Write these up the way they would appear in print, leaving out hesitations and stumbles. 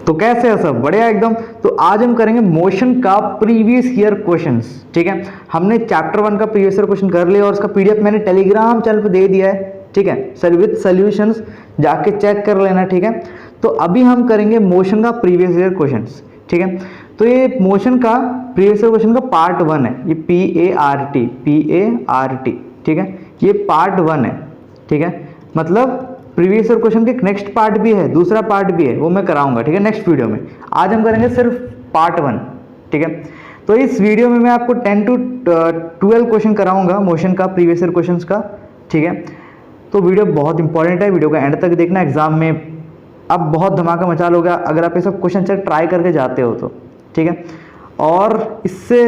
तो कैसे है सब बढ़िया एकदम। तो आज हम करेंगे मोशन का प्रीवियस ईयर क्वेश्चंस। ठीक है, हमने चैप्टर 1 का प्रीवियस ईयर क्वेश्चन कर लिया और उसका पीडीएफ मैंने टेलीग्राम चैनल पे दे दिया है। ठीक है, सर विद सॉल्यूशंस जाके चेक कर लेना। ठीक है, तो अभी हम करेंगे मोशन का प्रीवियस ईयर क्वेश्चंस। ठीक है, तो ये मोशन का प्रीवियस ईयर क्वेश्चन का पार्ट 1 है, ये PART। ठीक है, ये पार्ट 1 है। ठीक है, मतलब प्रीवियस ईयर क्वेश्चन के नेक्स्ट पार्ट भी है, दूसरा पार्ट भी है, वो मैं कराऊंगा। ठीक है, नेक्स्ट वीडियो में। आज हम करेंगे सिर्फ पार्ट 1। ठीक है, तो इस वीडियो में मैं आपको 10 to 12 क्वेश्चन कराऊंगा मोशन का प्रीवियस ईयर क्वेश्चंस का। ठीक है, तो वीडियो बहुत इंपॉर्टेंट है, वीडियो का एंड तक देखना। एग्जाम में अब बहुत धमाका मचा लोगे अगर आप ये सब क्वेश्चन से ट्राई करके जाते हो तो। ठीक है, और इससे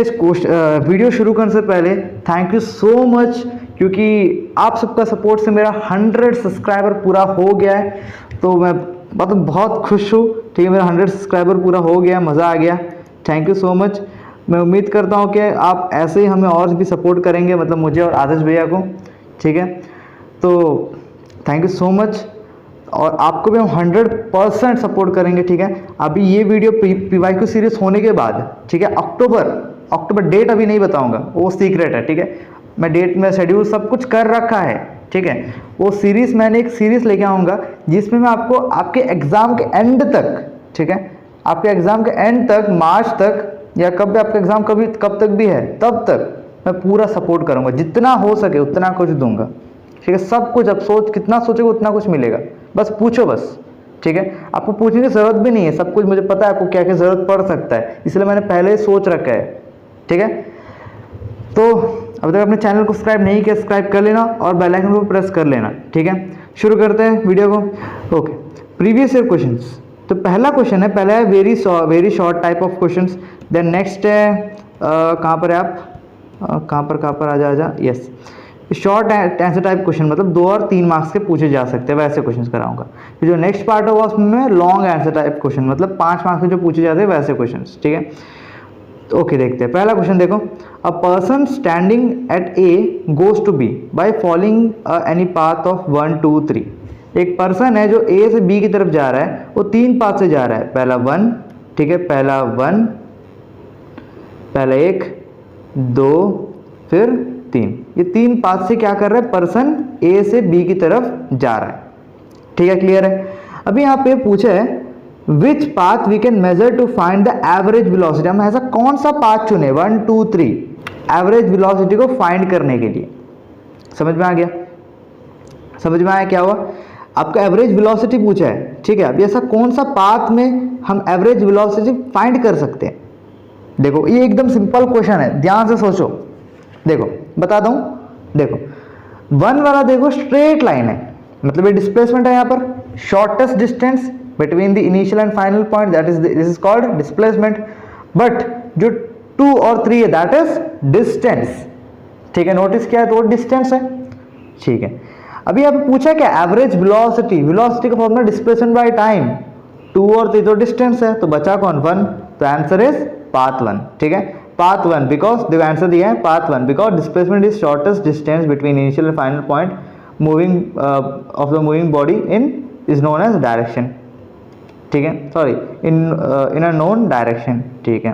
वीडियो शुरू करने से पहले थैंक यू सो मच, क्योंकि आप सबका सपोर्ट से मेरा 100 सब्सक्राइबर पूरा हो गया है। तो मैं मतलब बहुत खुश हूँ। ठीक है, मेरा 100 सब्सक्राइबर पूरा हो गया, मज़ा आ गया। Thank you so much. मैं उम्मीद करता हूँ कि आप ऐसे ही हमें और भी सपोर्ट करेंगे, मतलब मुझे और आदर्श भैया को। ठीक है, तो थैंक यू सो मच, और आपको भी हम 100% सपोर्ट करेंगे। ठीक है, अभी ये वीडियो PYQ सीरीज होने के बाद, ठीक है, अक्टूबर डेट अभी नहीं बताऊंगा, वो सीक्रेट है। ठीक है, मैं डेट में शेड्यूल सब कुछ कर रखा है। ठीक है, वो सीरीज मैंने एक सीरीज लेके आऊँगा जिसमें मैं आपको आपके एग्ज़ाम के एंड तक, ठीक है, आपके एग्ज़ाम के एंड तक, मार्च तक या कब भी आपका एग्ज़ाम कब तक भी है, तब तक मैं पूरा सपोर्ट करूँगा, जितना हो सके उतना कुछ दूंगा। ठीक है, सब कुछ अब कितना सोचोगे उतना कुछ मिलेगा, बस पूछो बस। ठीक है, आपको पूछने की ज़रूरत भी नहीं है, सब कुछ मुझे पता है आपको क्या क्या ज़रूरत पड़ सकता है, इसलिए मैंने पहले ही सोच रखा है। ठीक है, तो अब तक अपने चैनल को सब्सक्राइब नहीं किया, सब्सक्राइब कर लेना और बेल आइकन को प्रेस कर लेना। ठीक है, शुरू करते हैं वीडियो को। Okay, previous year questions. तो पहला क्वेश्चन है, पहला है very short type of questions. Then next है कहाँ पर है आप, कहाँ पर आजा yes, short answer type question, मतलब 2 और 3 मार्क्स के पूछे जा सकते हैं, वैसे क्वेश्चंस कराऊंगा। फिर जो नेक्स्ट पार्ट होगा उसमें लॉन्ग आंसर टाइप क्वेश्चन, मतलब 5 मार्क्स के जो पूछे जाते हैं वैसे क्वेश्चंस। ठीक है, ओके देखते हैं पहला क्वेश्चन। देखो, a person standing at A goes to B by following any path of 1 2 3। एक पर्सन है जो ए से बी की तरफ जा रहा है, वो 3 पाथ से जा रहा है। पहला 1, ठीक है, पहला 1 2 फिर 3, ये 3 पाथ से क्या कर रहा है, पर्सन ए से बी की तरफ जा रहा है। ठीक है, क्लियर है। अभी यहाँ पे पूछा है which path we can measure to find the average velocity. हम ऐसा कौन सा पाथ चुने 1 2 3 एवरेज वेलोसिटी को फाइंड करने के लिए। समझ में आ गया, समझ में आया क्या हुआ, आपका एवरेज वेलोसिटी पूछा है। ठीक है, अभी ऐसा कौन सा पाथ में हम एवरेज वेलोसिटी फाइंड कर सकते हैं। देखो ये एकदम सिंपल क्वेश्चन है, ध्यान से सोचो। देखो बता दूं, देखो 1 वाला देखो स्ट्रेट लाइन है, मतलब ये डिस्प्लेसमेंट है यहाँ पर, shortest distance between the initial and final point, that is this is called displacement. But जो 2 और 3 है दैट इज डिस्टेंस। ठीक है, नोटिस किया तो डिस्टेंस है। ठीक है, अभी आप पूछा क्या एवरेज वेलोसिटी, वेलोसिटी का फॉर्मूला डिस्प्लेसमेंट बाय टाइम, 2 और 3 तो डिस्टेंस है, तो बचा कौन 1, तो आंसर इज पाथ 1। ठीक है, पाथ 1 बिकॉज देखो आंसर दिया है path 1 because displacement is shortest distance between initial and final point moving of the moving body in is known as direction. ठीक है, sorry in a known direction. ठीक है,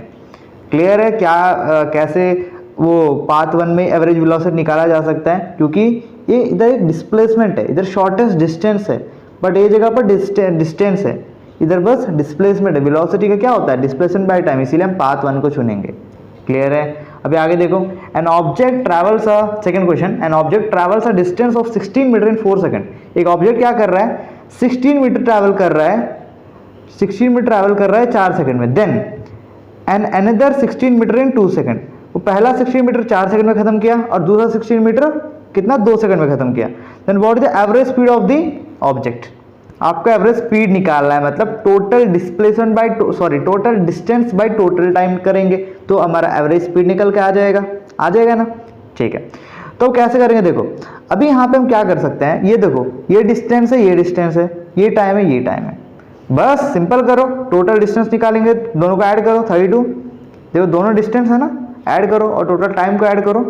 clear है क्या कैसे वो पाथ 1 में एवरेज वेलोसिटी निकाला जा सकता है, क्योंकि ये इधर एक डिस्प्लेसमेंट है, इधर शॉर्टेस्ट डिस्टेंस है, बट ये जगह पर डिस्टेंस है, इधर बस डिस्प्लेसमेंट है। वेलोसिटी का क्या होता है, डिस्प्लेसमेंट बाय टाइम, इसीलिए हम पाथ 1 को चुनेंगे। क्लियर है। अभी आगे देखो, an object travels a, second question, an object travels a distance of 16 metre in 4 second. एक ऑब्जेक्ट क्या कर रहा है, 16 मीटर ट्रैवल कर रहा है, 16 मीटर ट्रैवल कर रहा है 4 सेकंड में। Then an another 16 metre in 2 second. वो पहला 16 मीटर 4 सेकंड में खत्म किया और दूसरा 16 मीटर कितना 2 सेकंड में खत्म किया। Then what is the average speed of the object. आपको एवरेज स्पीड निकालना है, मतलब total displacement by total distance by total time करेंगे तो हमारा एवरेज स्पीड निकल के आ जाएगा ना। ठीक है, तो कैसे करेंगे, देखो अभी यहाँ पे हम क्या कर सकते हैं, ये देखो ये डिस्टेंस है, ये डिस्टेंस है, ये टाइम है, ये टाइम है, बस सिंपल करो, टोटल डिस्टेंस निकालेंगे, दोनों को ऐड करो 32। देखो दोनों डिस्टेंस है ना, ऐड करो और टोटल टाइम को ऐड करो।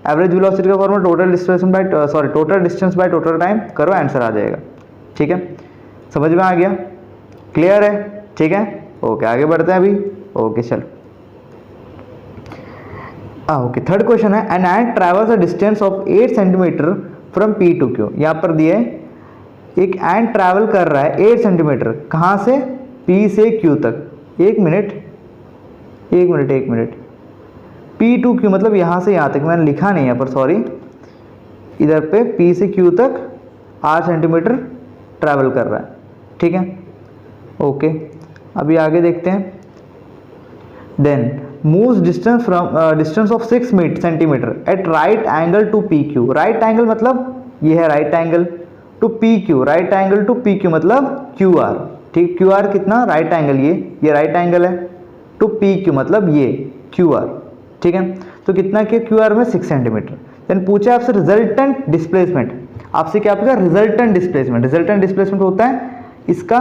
एवरेज वेलोसिटी का formula total displacement by total distance by total time करो, आंसर आ जाएगा। ठीक है, समझ में आ गया, क्लियर है। ठीक है, ओके आगे बढ़ते हैं अभी। ओके चलो ओके थर्ड क्वेश्चन है an ant travels a distance of 8 centimetre from P to Q. यहाँ पर दिए एक एंट ट्रैवल कर रहा है 8 सेंटीमीटर, कहाँ से? पी से क्यू तक। एक मिनट पी टू क्यू मतलब यहाँ से यहाँ तक, मैंने लिखा नहीं यहाँ पर, सॉरी, इधर पे पी से क्यू तक 8 सेंटीमीटर ट्रैवल कर रहा है, ठीक है। ओके अभी आगे देखते हैं। Then moves distance of 6 centimetre at right angle to P Q. Right angle मतलब ये है right angle to P Q, right angle to P Q मतलब क्यू आर, ठीक। क्यू आर कितना? राइट एंगल, ये राइट एंगल है, to P Q मतलब ये क्यू आर, ठीक है। तो कितना के क्यू आर में? 6 सेंटीमीटर। देन पूछा आपसे रिजल्टेंट डिस्प्लेसमेंट, आपसे क्या पूछा? Resultant displacement. रिजल्टेंट डिस्प्लेसमेंट होता है इसका,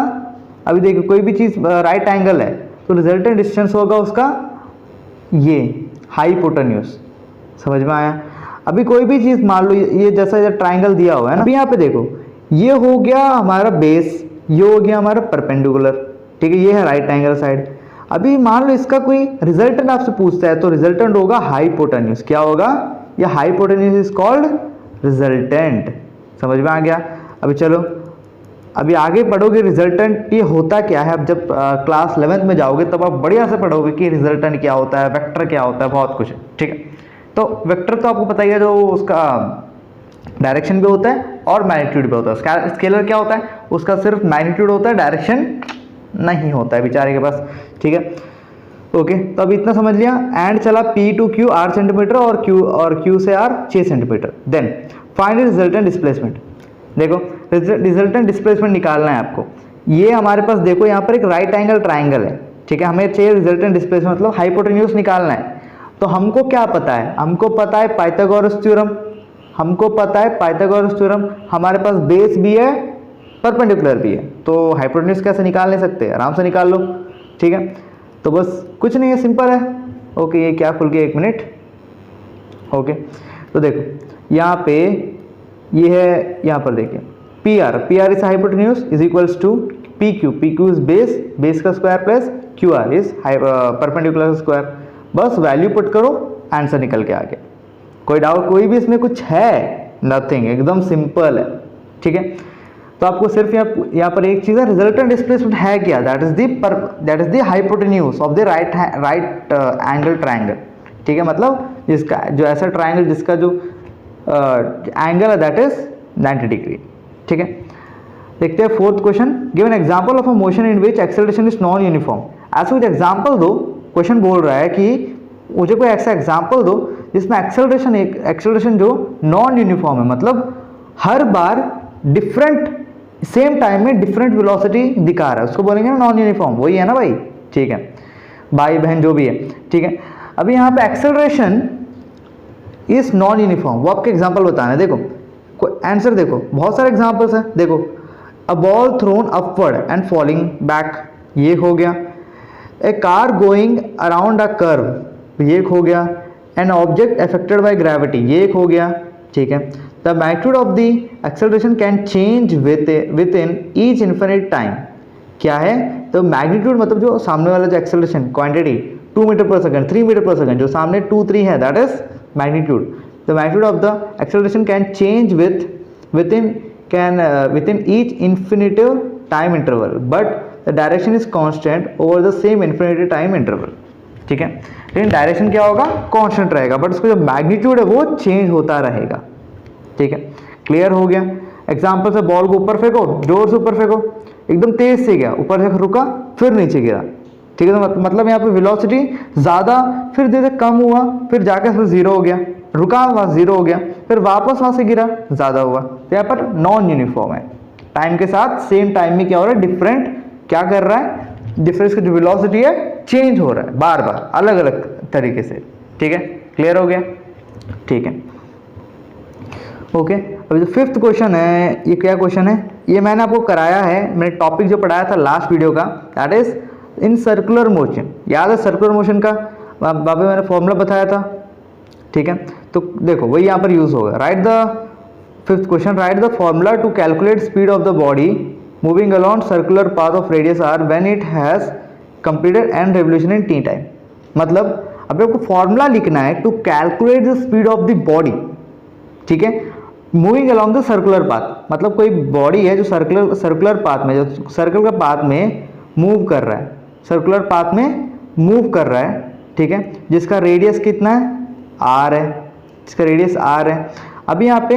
अभी देखिए कोई भी चीज़ राइट एंगल है तो रिजल्टेंट डिस्टेंस होगा उसका ये हाइपोटेन्यूज, समझ में आया। अभी कोई भी चीज़ मान लो ये जैसा ट्राइंगल दिया हुआ है ना, अभी यहाँ पे देखो ये हो गया हमारा बेस, ये हो गया हमारा परपेंडिकुलर, ठीक है, ये है राइट एंगल साइड। अभी मान लो इसका कोई रिजल्टेंट आपसे पूछता है तो रिजल्टेंट होगा हाइपोटेन्यूज। क्या होगा? ये हाइपोटेन्यूज इज कॉल्ड रिजल्टेंट। समझ में आ गया। अभी चलो अभी आगे पढ़ोगे रिजल्टेंट ये होता क्या है। अब जब क्लास 11th में जाओगे तब आप बढ़िया से पढ़ोगे कि रिजल्टेंट क्या होता है, वेक्टर क्या होता है, बहुत कुछ है, ठीक है। तो वेक्टर तो आपको पता ही है, जो उसका डायरेक्शन भी होता है और मैग्नीट्यूड भी होता है। स्केलर क्या होता है? उसका सिर्फ मैग्नीट्यूड होता है, डायरेक्शन नहीं होता है बेचारे के पास, ठीक है। ओके तो अभी इतना समझ लिया। एंड चला P टू Q 8 सेंटीमीटर और Q से R 6 centimetre. Then find resultant displacement. देखो रिजल्टेंट डिस्प्लेसमेंट निकालना है आपको। ये हमारे पास देखो यहाँ पर एक राइट एंगल ट्राइंगल है, ठीक है। हमें चाहिए रिजल्टेंट डिस्प्लेसमेंट मतलब हाइपोटेन्यूज निकालना है। तो हमको क्या पता है? हमको पता है पाइथागोरस थ्योरम, हमको पता है पाइथागोरस थ्योरम, हमारे पास बेस भी है परपेंडिकुलर भी है, तो हाइपोटेन्यूज कैसे निकाल नहीं सकते? आराम से निकाल लो, ठीक है। तो बस कुछ नहीं है, सिंपल है। ओके ये क्या खुल गया? एक मिनट। ओके तो देखो यहाँ पे ये है, यहाँ पर देखिए P R is hypotenuse is equals to P Q is base का square plus Q R is perpendicular square. बस वैल्यू पुट करो, आंसर निकल के आ गया। कोई डाउट? कोई भी इसमें कुछ है? नथिंग, एकदम सिंपल है, ठीक है। तो आपको सिर्फ यहाँ पर एक चीज़ है, रिजल्टेंट डिस्प्लेसमेंट है क्या? That is the hypotenuse of the right angle triangle, ठीक है। मतलब जिसका जो ऐसा ट्राइंगल जिसका जो एंगल है दैट इज 90 डिग्री, ठीक है। देखते हैं fourth question. Give an example of a motion in which acceleration is non uniform. ऐसा कुछ एग्जांपल दो। क्वेश्चन बोल रहा है कि मुझे कोई ऐसा एग्जांपल दो जिसमें एक्सेलरेशन जो नॉन यूनिफॉर्म है, मतलब हर बार डिफरेंट सेम टाइम में डिफरेंट वेलोसिटी दिखा रहा है, उसको बोलेंगे ना नॉन यूनिफॉर्म। वही है ना भाई, ठीक है, भाई बहन जो भी है, ठीक है। अभी यहाँ पे एक्सेलरेशन इज नॉन यूनिफॉर्म, वो आपके एग्जांपल बताना है। देखो आंसर देखो, बहुत सारे एग्जांपल्स हैं। देखो a ball thrown upward and falling back, ये हो गया। A car going around a curve, ये हो गया। An object affected by gravity, ये हो गया, ठीक है। The magnitude of the acceleration can change within each infinite time, क्या है? तो मैग्नीट्यूड मतलब जो सामने वाला जो एक्सेलरेशन क्वांटिटी 2 मीटर पर सेकंड 3 मीटर पर सेकंड, जो सामने 2 3 है that is magnitude. The magnitude of the acceleration can change within each infinitive time interval but the direction is constant over the same infinity time interval, ठीक है। लेकिन direction क्या होगा? Constant रहेगा, बट उसका जो मैग्नीट्यूड है वो चेंज होता रहेगा, ठीक है। क्लियर हो गया। एग्जांपल से बॉल को ऊपर फेंको, जोर से ऊपर फेंको, एकदम तेज से गया, ऊपर से रुका फिर नीचे गिरा, ठीक है। तो मतलब यहाँ पे वेलोसिटी ज़्यादा, फिर धीरे कम हुआ, फिर जाकर फिर जीरो हो गया, रुका वहाँ जीरो हो गया, फिर वापस वहाँ से गिरा, ज़्यादा हुआ। तो यहाँ पर नॉन यूनिफॉर्म है। टाइम के साथ सेम टाइम में क्या हो रहा है? डिफरेंट क्या कर रहा है? डिफरेंस की जो वेलोसिटी है चेंज हो रहा है बार बार अलग अलग तरीके से, ठीक है। क्लियर हो गया, ठीक है। ओके अभी जो फिफ्थ क्वेश्चन है, ये क्या क्वेश्चन है? ये मैंने आपको कराया है, मैंने टॉपिक जो पढ़ाया था लास्ट वीडियो का, that is in circular motion. याद है सर्कुलर मोशन का बाबा मैंने फॉर्मूला बताया था, ठीक है। तो देखो वही यहाँ पर यूज होगा। Write the fifth question, write the formula to calculate speed of the body moving along circular path of radius R when it has completed an revolution in T time. मतलब अभी आपको फॉर्मूला लिखना है to calculate the speed of the body, ठीक है, moving along the circular path. मतलब कोई body है जो सर्कुलर पाथ में, जो सर्कल का पाथ में मूव कर रहा है, सर्कुलर पाथ में मूव कर रहा है, ठीक है, जिसका रेडियस कितना है, आर है, जिसका रेडियस आर है। अभी यहाँ पे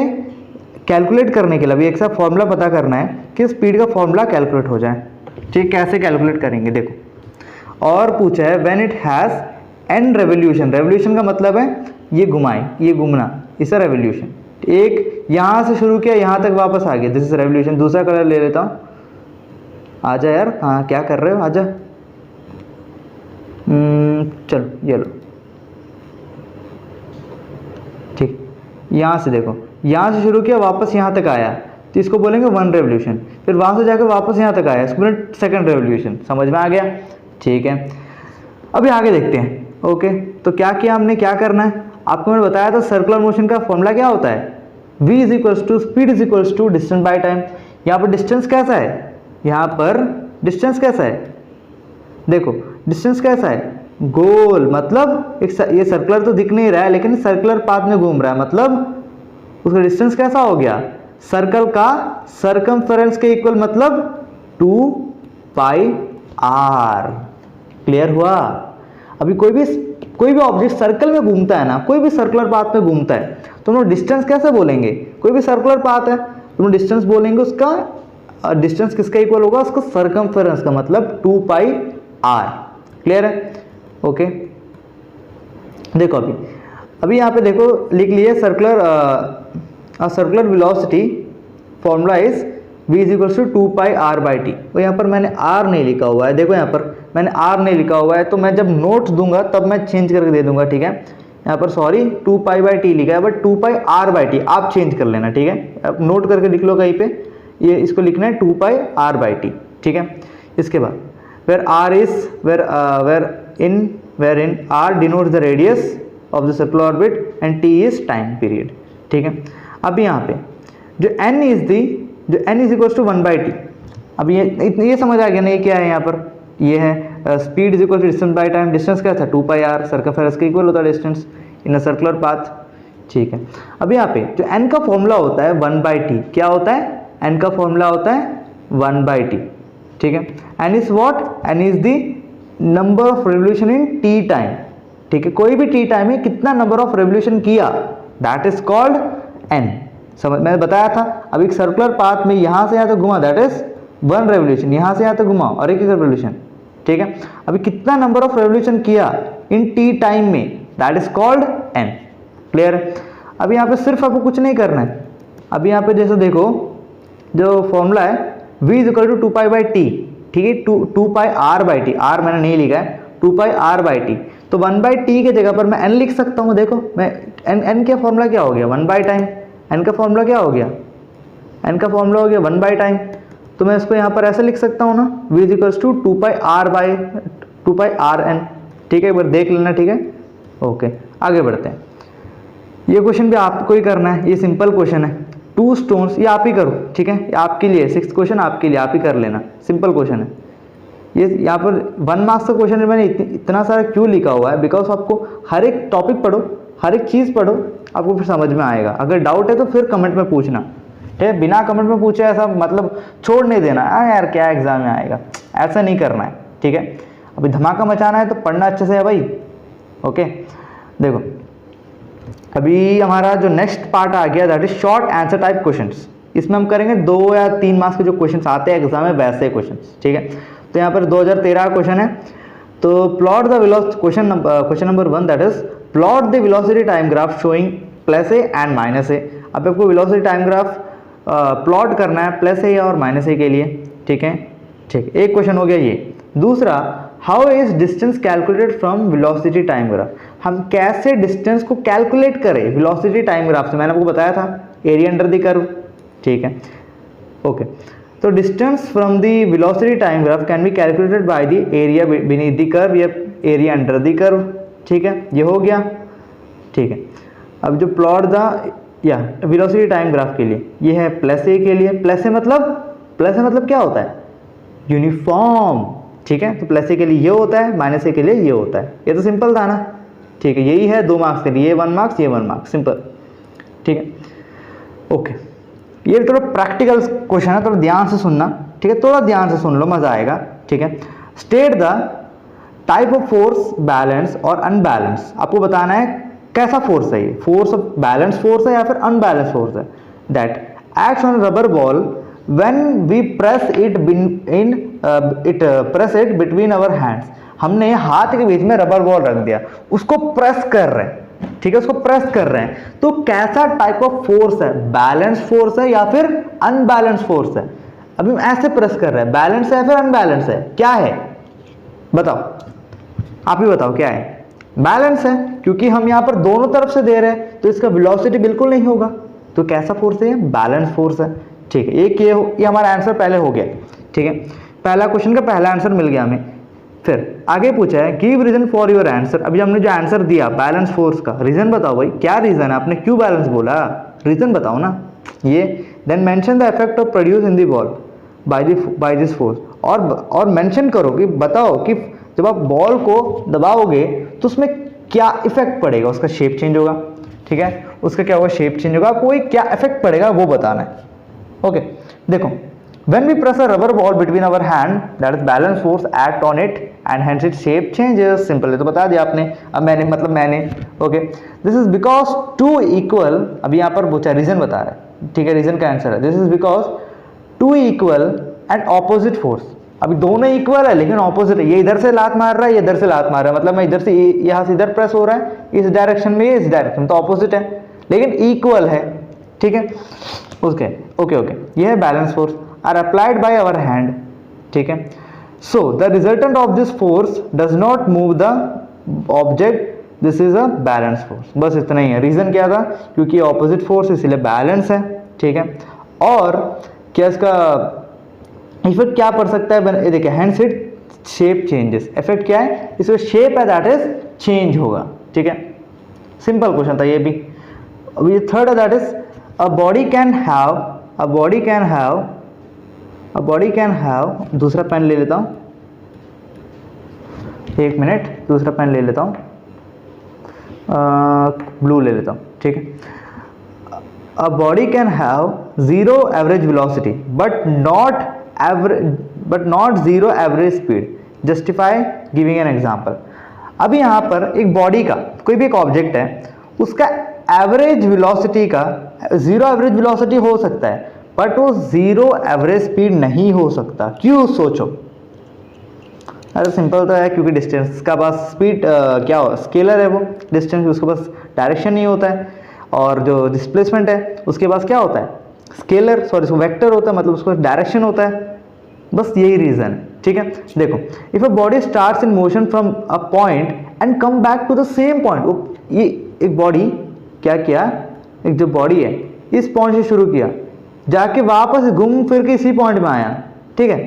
कैलकुलेट करने के लिए अभी एक सा फॉर्मूला पता करना है कि स्पीड का फॉर्मूला कैलकुलेट हो जाए, ठीक, कैसे कैलकुलेट करेंगे देखो। और पूछा है when it has an revolution, revolution का मतलब है ये घुमाए, ये घूमना, इसे रेवोल्यूशन। एक यहाँ से शुरू किया यहाँ तक वापस आ गया, दिस इज रेवोल्यूशन। दूसरा कलर ले लेता हूँ, आजा यार, हाँ क्या कर रहे हो, आजा, चलो ये लो, ठीक। यहाँ से देखो, यहाँ से शुरू किया वापस यहाँ तक आया तो इसको बोलेंगे वन रेवोल्यूशन। फिर वहाँ से जाकर वापस यहाँ तक आया, इसको बोलेंगे सेकंड रेवोल्यूशन। समझ में आ गया, ठीक है। अभी आगे देखते हैं। ओके, तो क्या किया हमने, क्या करना है, आपको मैंने बताया था सर्कुलर मोशन का फॉर्मूला क्या होता है, v is equals to speed is equals to distance by time. यहाँ पर डिस्टेंस कैसा है, यहाँ पर डिस्टेंस कैसा है, देखो डिस्टेंस कैसा है, गोल, मतलब एक ये सर्कुलर तो दिख नहीं रहा है लेकिन सर्कुलर पाथ में घूम रहा है, मतलब उसका डिस्टेंस कैसा हो गया, सर्कल का सरकमफेरेंस के इक्वल, मतलब 2 पाई r। क्लियर हुआ। अभी कोई भी ऑब्जेक्ट सर्कल में घूमता है ना, कोई भी सर्कुलर पाथ में घूमता है तो हम लोग डिस्टेंस कैसे बोलेंगे, कोई भी सर्कुलर पाथ है तो हम डिस्टेंस बोलेंगे, उसका डिस्टेंस किसका इक्वल होगा, उसका सरकमफेरेंस का, मतलब 2 पाई r। क्लियर है, ओके। देखो अभी यहाँ पे देखो लिख लिए circular velocity formula is v is equal to 2 pi r by T. और यहाँ पर मैंने r नहीं लिखा हुआ है, देखो यहाँ पर मैंने r नहीं लिखा हुआ है, तो मैं जब नोट्स दूंगा तब मैं चेंज करके दे दूंगा, ठीक है। यहाँ पर सॉरी 2 पाई बाई टी लिखा है, but 2 pi r by T आप चेंज कर लेना, ठीक है। अब नोट करके लिख लो कहीं पे, ये इसको लिखना है 2 पाई r बाई टी, ठीक है। इसके बाद where r is where in r denotes the radius of the circular orbit and t is time period, ठीक है। अब यहाँ पे जो n is equal to 1 by T. अब ये समझ आ गया ना, ये क्या है, यहाँ पर ये है speed is equal to distance by time. Distance क्या था, 2 पाई r, सर्कमफेरेंस के इक्वल होता है distance in a circular path, ठीक है। अब यहाँ पे जो n का फॉर्मूला होता है 1 बाई टी, क्या होता है, n का फॉर्मूला होता है 1 बाई टी, ठीक है। n is what, n is the number of revolution in T time, ठीक है। कोई भी टी टाइम में कितना नंबर ऑफ रेवोल्यूशन किया, दैट इज कॉल्ड n। समझ, मैंने बताया था अब एक सर्कुलर पाथ में यहाँ से यहाँ तक घुमा, दैट इज 1 रेवोल्यूशन, यहाँ से यहाँ तक घुमा और एक रेवोल्यूशन, ठीक है। अभी कितना नंबर ऑफ रेवोल्यूशन किया इन टी टाइम में, that is called n। Clear है। अब यहाँ पे सिर्फ आपको कुछ नहीं करना है। अभी यहाँ पे जैसे देखो जो फॉर्मूला है v is equal to 2 pi by T, ठीक है, 2 pi r by T, r मैंने नहीं लिखा है, 2 पाई r बाई टी, तो 1 बाई टी के जगह पर मैं n लिख सकता हूँ। देखो मैं n का फॉर्मूला क्या हो गया, 1 बाई टाइम, n का फॉर्मूला क्या हो गया, n का फॉर्मूला हो गया 1 बाई टाइम, तो मैं इसको यहाँ पर ऐसे लिख सकता हूँ ना, v is equal to 2 pi r n, ठीक है। एक बार देख लेना, ठीक है, ओके। आगे बढ़ते हैं। ये क्वेश्चन भी आपको ही करना है, ये सिंपल क्वेश्चन है। 2 स्टोन्स, ये आप ही करो, ठीक है, आपके लिए 6th क्वेश्चन आपके लिए, आप ही कर लेना, सिंपल क्वेश्चन है ये। यहाँ पर 1 मार्क्स का क्वेश्चन है, मैंने इतना सारा क्यों लिखा हुआ है, बिकॉज आपको हर एक टॉपिक पढ़ो, हर एक चीज़ पढ़ो, आपको फिर समझ में आएगा। अगर डाउट है तो फिर कमेंट में पूछना, ठीक है, बिना कमेंट में पूछे ऐसा मतलब छोड़ नहीं देना, यार क्या एग्जाम में आएगा, ऐसा नहीं करना है, ठीक है। अभी धमाका मचाना है तो पढ़ना अच्छे से है भाई, ओके। देखो अभी हमारा जो नेक्स्ट पार्ट आ गया, that is short answer type questions. इसमें हम करेंगे 2 या 3 मार्क्स के जो क्वेश्चंस आते हैं एग्जाम में, वैसे क्वेश्चंस, ठीक है। तो यहाँ पर 2013 का क्वेश्चन है, तो plot the velocity, question number 1, that is plot the velocity time graph showing plus A and minus A. अब आपको वेलोसिटी टाइम ग्राफ प्लॉट करना है प्लस ए और माइनस ए के लिए, ठीक है, ठीक। एक क्वेश्चन हो गया ये। दूसरा, how is distance calculated from velocity time graph, हम कैसे डिस्टेंस को कैलकुलेट करें वेलोसिटी टाइम ग्राफ से, मैंने आपको बताया था एरिया अंडर द कर्व, ठीक है, ओके। तो distance from the velocity time graph can be calculated by the area beneath the curve या एरिया अंडर द कर्व, ठीक है, ये हो गया, ठीक है। अब जो प्लॉट द या वेलोसिटी टाइम ग्राफ के लिए ये है प्लस ए के लिए, प्लस ए मतलब क्या होता है, यूनिफॉर्म, ठीक है। तो प्लस ए के लिए ये होता है, माइनस ए के लिए ये होता है। ये तो सिंपल था ना, ठीक है। यही है 2 मार्क्स के लिए, ये 1 मार्क्स, ये 1 मार्क्स, सिंपल, ठीक है। ओके, ये थोड़ा प्रैक्टिकल क्वेश्चन है, थोड़ा ध्यान से सुनना, ठीक है। थोड़ा ध्यान से सुन लो, मजा आएगा, ठीक है। State the type of force, balance और अनबैलेंस। आपको बताना है कैसा फोर्स है ये, फोर्स ऑफ बैलेंस फोर्स है या फिर अनबैलेंस फोर्स है। That acts on rubber ball when we press it press it between our hands. हमने हाथ के बीच में रबर बॉल रख दिया, उसको प्रेस कर रहे हैं, ठीक है, उसको प्रेस कर रहे हैं, तो कैसा टाइप ऑफ फोर्स है, बैलेंस फोर्स है या फिर अनबैलेंस फोर्स है। अभी हम ऐसे प्रेस कर रहे हैं, बैलेंस है या फिर अनबैलेंस है, क्या है बताओ, आप ही बताओ क्या है। बैलेंस है, क्योंकि हम यहां पर दोनों तरफ से दे रहे हैं, तो इसका वेलोसिटी बिल्कुल नहीं होगा, तो कैसा फोर्स है, बैलेंस फोर्स है, ठीक है। ये हमारा आंसर पहले हो गया, ठीक है। पहला क्वेश्चन का पहला आंसर मिल गया हमें। फिर आगे पूछा है give reason for your answer. अभी हमने जो आंसर दिया बैलेंस फोर्स का, रीजन बताओ भाई, क्या रीजन है, आपने क्यों बैलेंस बोला, रीजन बताओ ना ये। Then mention the effect of produce in the ball by this force. और मेंशन करो कि बताओ कि जब आप बॉल को दबाओगे तो उसमें क्या इफेक्ट पड़ेगा, उसका शेप चेंज होगा, ठीक है, उसका क्या होगा, शेप चेंज होगा, कोई क्या इफेक्ट पड़ेगा वो बताना है। ओके, देखो, when we press a rubber ball between our hand, that is balance force act on it and hence its shape changes. Simple है, तो बता दिया आपने। अब मैंने okay, this is because to equal, अभी यहाँ पर पूछा रीजन बता रहा है, ठीक है, रीजन का आंसर है this is because to equal and opposite force. अभी दोनों इक्वल है लेकिन ऑपोजिट है, ये इधर से लात मार रहा है, ये इधर से लात मार रहा है, मतलब मैं इधर से यहाँ से इधर प्रेस हो रहा है, इस डायरेक्शन में, ये इस डायरेक्शन, तो ऑपोजिट है लेकिन इक्वल है, ठीक है। उसके ओके, ये है balance force are applied by our hand, ठीक है। So the resultant of this force does not move the object, this is a balance force. बस इतना ही है। रीजन क्या था, क्योंकि ऑपोजिट फोर्स इसलिए बैलेंस है, ठीक है। और क्या इसका इफेक्ट क्या पड़ सकता है, ये देखिए hands it shape changes, effect क्या है, इसका शेप है दैट इज चेंज होगा, ठीक है। सिंपल क्वेश्चन था ये भी। अब ये थर्ड है that is a body can have, दूसरा पेन ले लेता हूं, एक मिनट, दूसरा पेन ले लेता हूं, ब्लू ले लेता हूं, ठीक है। a body can have zero average velocity but not zero average speed, justify giving an example। अभी यहां पर एक बॉडी का कोई भी एक ऑब्जेक्ट है, उसका एवरेज वेलोसिटी का जीरो एवरेज वेलोसिटी हो सकता है बट वो जीरो एवरेज स्पीड नहीं हो सकता। क्यों, सोचो। अरे सिंपल तो है, क्योंकि डिस्टेंस का पास स्पीड क्या हो, स्केलर है वो डिस्टेंस, उसके पास डायरेक्शन नहीं होता है, और जो डिस्प्लेसमेंट है उसके पास क्या होता है, स्केलर, सॉरी वेक्टर होता है, मतलब उसका डायरेक्शन होता है, बस यही रीजन है, ठीक है। देखो, if a body starts in motion from a point and come back to the same point, ये एक बॉडी क्या किया, एक जो बॉडी है इस पॉइंट से शुरू किया, जाके वापस घूम फिर के इसी पॉइंट में आया, ठीक है।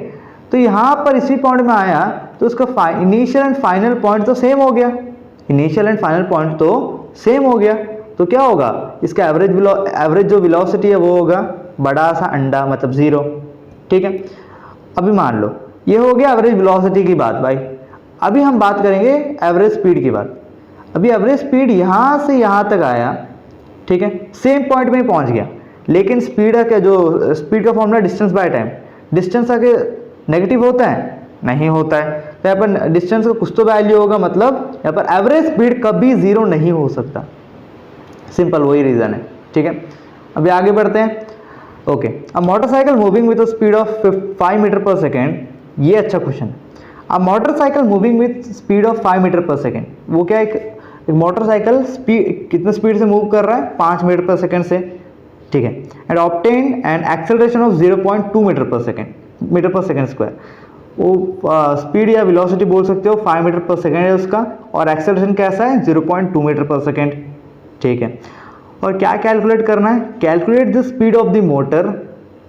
तो यहाँ पर इसी पॉइंट में आया तो उसका इनिशियल एंड फाइनल पॉइंट तो सेम हो गया, इनिशियल एंड फाइनल पॉइंट तो सेम हो गया, तो क्या होगा, इसका एवरेज जो वेलोसिटी है वो होगा बड़ा सा अंडा, मतलब जीरो, ठीक है। अभी मान लो ये हो गया एवरेज वेलोसिटी की बात भाई। अभी हम बात करेंगे एवरेज स्पीड की बात। अभी एवरेज स्पीड यहाँ से यहाँ तक आया, ठीक है, सेम पॉइंट में ही पहुंच गया, लेकिन स्पीड का जो स्पीड का formula distance by time, distance आगे नेगेटिव होता है, नहीं होता है, तो यहाँ पर डिस्टेंस का कुछ तो वैल्यू होगा, मतलब यहाँ पर एवरेज स्पीड कभी जीरो नहीं हो सकता। सिंपल वही रीजन है, ठीक है। अभी आगे बढ़ते हैं। Okay, a motorcycle moving with speed of 5 metre per second, ये अच्छा क्वेश्चन है। A motorcycle moving with speed of 5 metre per second, वो क्या, एक मोटरसाइकिल स्पीड कितने स्पीड से मूव कर रहा है, 5 मीटर पर सेकेंड से, ठीक है। And obtain an acceleration of 0.2 metre per second square. वो स्पीड या वेलोसिटी बोल सकते हो, 5 मीटर पर सेकेंड है उसका, और एक्सेलरेशन कैसा है, 0.2 मीटर पर सेकेंड, ठीक है। और क्या कैलकुलेट करना है, calculate the speed of the motor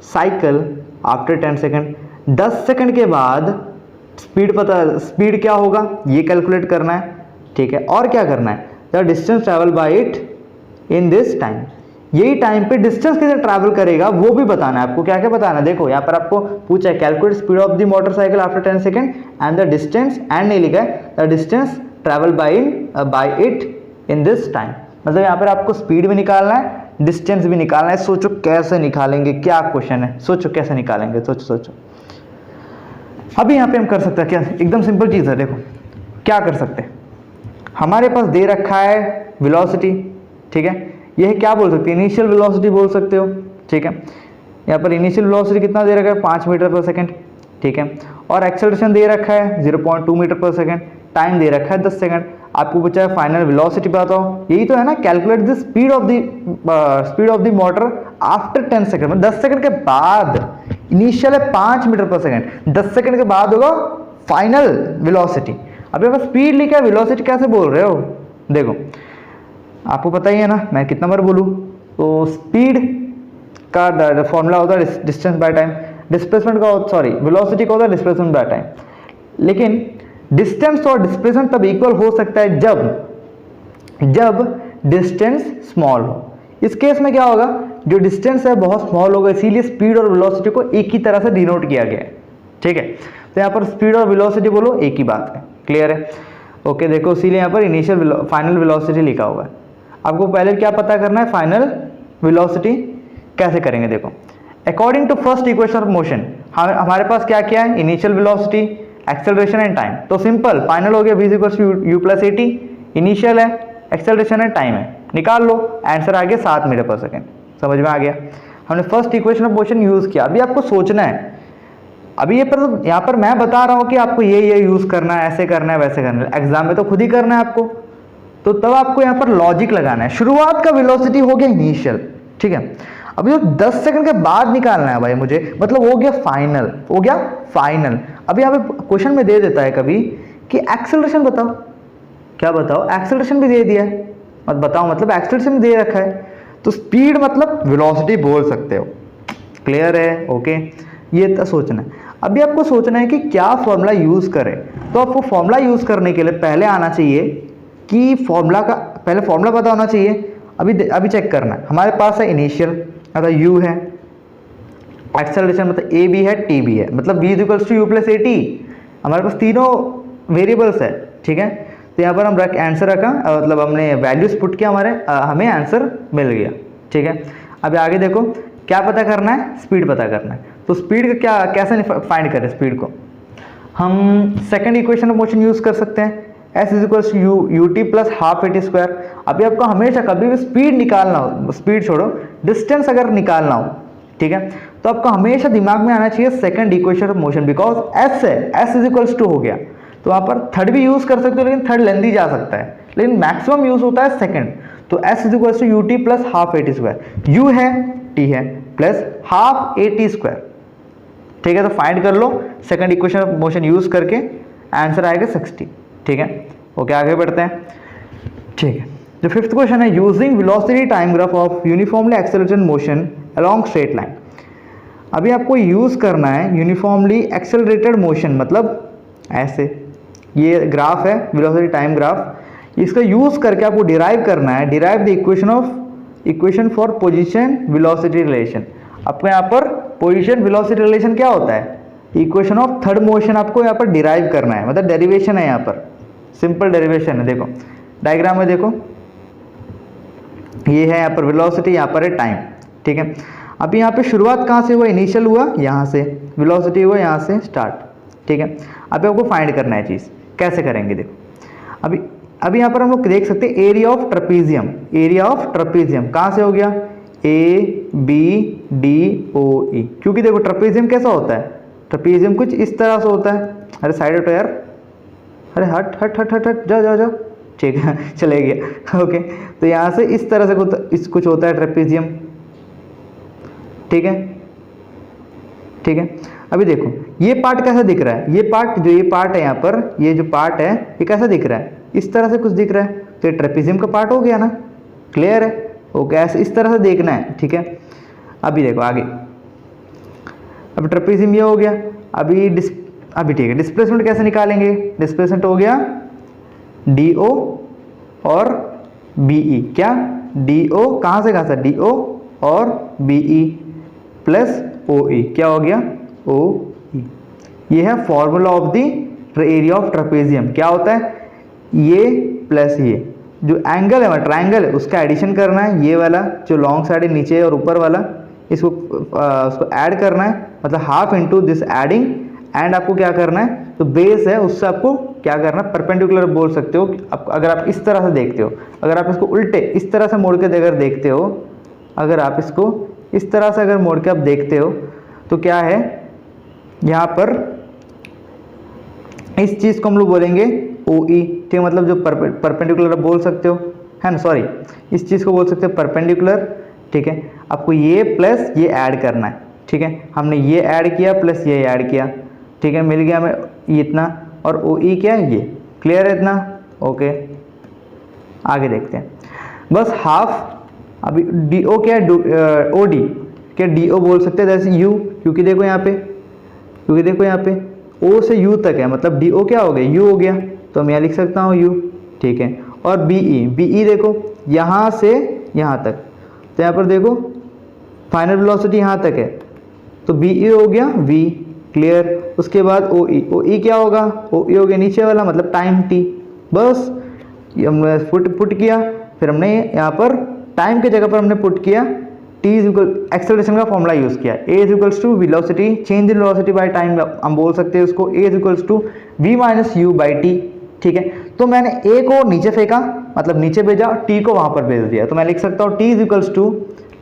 cycle after 10 second, 10 second के बाद स्पीड क्या होगा ये कैलकुलेट करना है, ठीक है। और क्या करना है, the distance travel by it in this time, यही टाइम पे डिस्टेंस कितने ट्रैवल करेगा वो भी बताना है आपको। क्या क्या बताना है, देखो यहाँ पर आपको पूछा है calculate speed of the motorcycle after 10 second and the distance, and नहीं लिखा है the distance travel by it in this time. मतलब यहाँ पर आपको स्पीड भी निकालना है, डिस्टेंस भी निकालना है। सोचो कैसे निकालेंगे, क्या क्वेश्चन है, सोचो कैसे निकालेंगे, सोचो सोचो। अभी यहाँ पे हम कर सकते हैं क्या, एकदम सिंपल चीज़ है। देखो क्या कर सकते हैं, हमारे पास दे रखा है वेलोसिटी, ठीक है, यह क्या बोल सकते हैं, इनिशियल वेलोसिटी बोल सकते हो, ठीक है। यहाँ पर इनिशियल वेलोसिटी कितना दे रखा है 5 मीटर पर सेकंड, ठीक है, और एक्सेलरेशन दे रखा है 0.2 मीटर पर सेकंड, टाइम दे रखा है 10 सेकंड। आपको पूछा है फाइनल वेलोसिटी बताओ, यही तो है ना, calculate the speed of the motor after 10 second, मतलब 10 सेकंड के बाद, इनिशियल है 5 मीटर पर सेकंड, 10 सेकंड के बाद होगा फाइनल वेलोसिटी। अब यहाँ पर स्पीड लिखा है, वेलोसिटी कैसे बोल रहे हो, देखो आपको पता ही है ना, मैं कितना बार बोलूँ, तो स्पीड का फॉर्मूला होता है डिस्टेंस बाय टाइम, डिस्प्लेसमेंट का सॉरी वेलोसिटी का होता है डिस्प्लेसमेंट बाय टाइम। लेकिन डिस्टेंस और डिस्प्लेसमेंट तब इक्वल हो सकता है जब डिस्टेंस स्मॉल हो। इस केस में क्या होगा, जो डिस्टेंस है बहुत स्मॉल होगा, इसीलिए स्पीड और वेलोसिटी को एक ही तरह से डिनोट किया गया है, ठीक है। तो यहाँ पर स्पीड और वेलोसिटी बोलो एक ही बात है, क्लियर है, ओके। देखो इसीलिए यहाँ पर इनिशियल फाइनल वेलोसिटी लिखा हुआ है। आपको पहले क्या पता करना है, फाइनल वेलोसिटी कैसे करेंगे, देखो according to first equation of motion हमारे पास क्या क्या है, initial velocity, acceleration and time. तो सिंपल फाइनल हो गया v = u + at, इनिशियल है, एक्सेलरेशन है, टाइम है, निकाल लो, आंसर आ गया 7 मीटर पर सेकंड। समझ में आ गया, हमने first equation of motion use किया। अभी आपको सोचना है, अभी ये पर यहाँ पर मैं बता रहा हूँ कि आपको ये यूज करना है, ऐसे करना है, वैसे करना है, एग्जाम में तो खुद ही करना है आपको, तो तब आपको यहाँ पर लॉजिक लगाना है। शुरुआत का वेलोसिटी हो गया इनिशियल, ठीक है, अभी जो 10 सेकंड के बाद निकालना है भाई मुझे, मतलब हो गया फाइनल, हो गया फाइनल। अभी यहाँ पे क्वेश्चन में दे देता है कभी कि एक्सेलरेशन बताओ, क्या बताओ, एक्सेलरेशन भी दे दिया है, मत बताओ मतलब एक्सेलरेशन दे रखा है, तो स्पीड मतलब वेलोसिटी बोल सकते हो, क्लियर है, ओके। ये तो सोचना है। अभी आपको सोचना है कि क्या फॉर्मूला यूज करें, तो आपको फॉर्मूला यूज करने के लिए पहले आना चाहिए कि फॉर्मूला का पहले फॉर्मूला पता होना चाहिए। अभी चेक करना है, हमारे पास है इनिशियल मतलब u है, एक्सेलरेशन मतलब a भी है t भी है, मतलब v = u + at, हमारे पास तीनों वेरिएबल्स है, ठीक है। तो यहाँ पर हम आंसर रखा, मतलब हमने वैल्यूज पुट किया, हमें आंसर मिल गया, ठीक है। अभी आगे देखो क्या पता करना है, स्पीड पता करना है। तो स्पीड का कैसे फाइंड करें, स्पीड को हम second equation of motion use कर सकते हैं, s = ut + ½ at²। अभी आपको हमेशा कभी भी स्पीड निकालना हो, स्पीड छोड़ो, डिस्टेंस अगर निकालना हो, ठीक है, तो आपको हमेशा दिमाग में आना चाहिए second equation of motion, because s है, s = हो गया, तो वहाँ पर थर्ड भी यूज कर सकते हो, लेकिन थर्ड लेंदी जा सकता है, लेकिन मैक्सिमम यूज होता है सेकंड। तो s = ut + ½ at², u है, t है, प्लस ½ at², ठीक है। तो फाइंड कर लो second equation of motion use करके, आंसर आएगा 60, ठीक है, ओके। आगे बढ़ते हैं, ठीक है। जो फिफ्थ क्वेश्चन है, using velocity time graph of uniformly accelerated motion along straight line. अभी आपको यूज करना है यूनिफॉर्मली एक्सेलरेटेड मोशन, मतलब ऐसे ये ग्राफ है वेलोसिटी टाइम ग्राफ, इसका यूज करके आपको डिराइव करना है, derive the equation for position velocity relation. आपको यहाँ पर पोजीशन वेलोसिटी रिलेशन क्या होता है, इक्वेशन ऑफ थर्ड मोशन आपको यहाँ पर डिराइव करना है, मतलब डेरिवेशन है, यहाँ पर सिंपल डेरिवेशन है। देखो डायग्राम में देखो, ये है यहाँ पर वेलोसिटी, यहाँ पर है टाइम, ठीक है। अभी यहाँ पे शुरुआत कहाँ से हुआ, इनिशियल हुआ यहाँ से, वेलोसिटी हुआ यहाँ से स्टार्ट, ठीक है। अभी आपको फाइंड करना है चीज़, कैसे करेंगे देखो। अभी यहाँ पर हम लोग देख सकते हैं एरिया ऑफ ट्रपीजियम कहाँ से हो गया, ABDOE, क्योंकि देखो ट्रपीजियम कैसा होता है, ट्रपीजियम कुछ इस तरह से होता है, अरे साइड हटो यार, अरे हट हट हट हट हट जाओ, ठीक है चले गया, ओके। तो यहाँ से इस तरह से कुछ होता है ट्रपीजियम, ठीक है। अभी देखो ये पार्ट कैसा दिख रहा है, ये पार्ट है यहाँ पर, ये जो पार्ट है ये कैसा दिख रहा है, इस तरह से कुछ दिख रहा है, तो ये ट्रपीजियम का पार्ट हो गया ना, क्लियर है, ओके। ऐसे इस तरह से देखना है, ठीक है। अभी देखो आगे, अब ट्रपीजियम ये हो गया, अभी ठीक है, डिस्प्लेसमेंट कैसे निकालेंगे, डिस्प्लेसमेंट हो गया DO और BE, क्या DO कहाँ से कहाँ से, DO और BE प्लस OE क्या हो गया, OE। ये है formula of the area of trapezium. क्या होता है, ये प्लस ये जो एंगल है ट्रायंगल है उसका एडिशन करना है, ये वाला जो लॉन्ग साइड है नीचे और ऊपर वाला इसको उसको ऐड करना है, मतलब half into this adding, and आपको क्या करना है, तो बेस है उससे आपको क्या करना है, परपेंडिकुलर बोल सकते हो। अगर आप इस तरह से देखते हो, अगर आप इसको उल्टे इस तरह से मोड़ के अगर देखते हो, अगर आप इसको इस तरह से अगर मोड़ के आप देखते हो तो क्या है, यहाँ पर इस चीज़ को हम लोग बोलेंगे OE, ठीक, मतलब जो परपेंडिकुलर आप बोल सकते हो, है ना, सॉरी इस चीज़ को बोल सकते हो परपेंडिकुलर। ठीक है, आपको ये प्लस ये ऐड करना है। ठीक है, हमने ये ऐड किया प्लस ये ऐड किया, ठीक है, मिल गया हमें ये इतना, और OE क्या है ये, क्लियर है इतना, ओके। आगे देखते हैं, बस हाफ। अभी DO क्या है, OD क्या, DO बोल सकते हैं जैसे U, क्योंकि देखो यहाँ पे O से U तक है, मतलब DO क्या हो गया, U हो गया, तो मैं यहाँ लिख सकता हूँ U। ठीक है, और BE देखो यहाँ से यहाँ तक, तो यहाँ पर देखो फाइनल वेलोसिटी यहाँ तक है, तो BE हो गया V, क्लियर। उसके बाद OE क्या होगा, OE हो गया नीचे वाला, मतलब टाइम T। बस ये हमने पुट किया, फिर हमने यहाँ पर टाइम के जगह पर हमने पुट किया T इज इक्वल, एक्सेलरेशन का फॉर्मूला यूज किया, A is equals to velocity change in velocity by time, हम बोल सकते हैं उसको A is equals to V minus U by T। ठीक है, तो मैंने A को नीचे फेंका, मतलब नीचे भेजा, और T को वहां पर भेज दिया, तो मैं लिख सकता हूँ T इज इक्वल्स टू,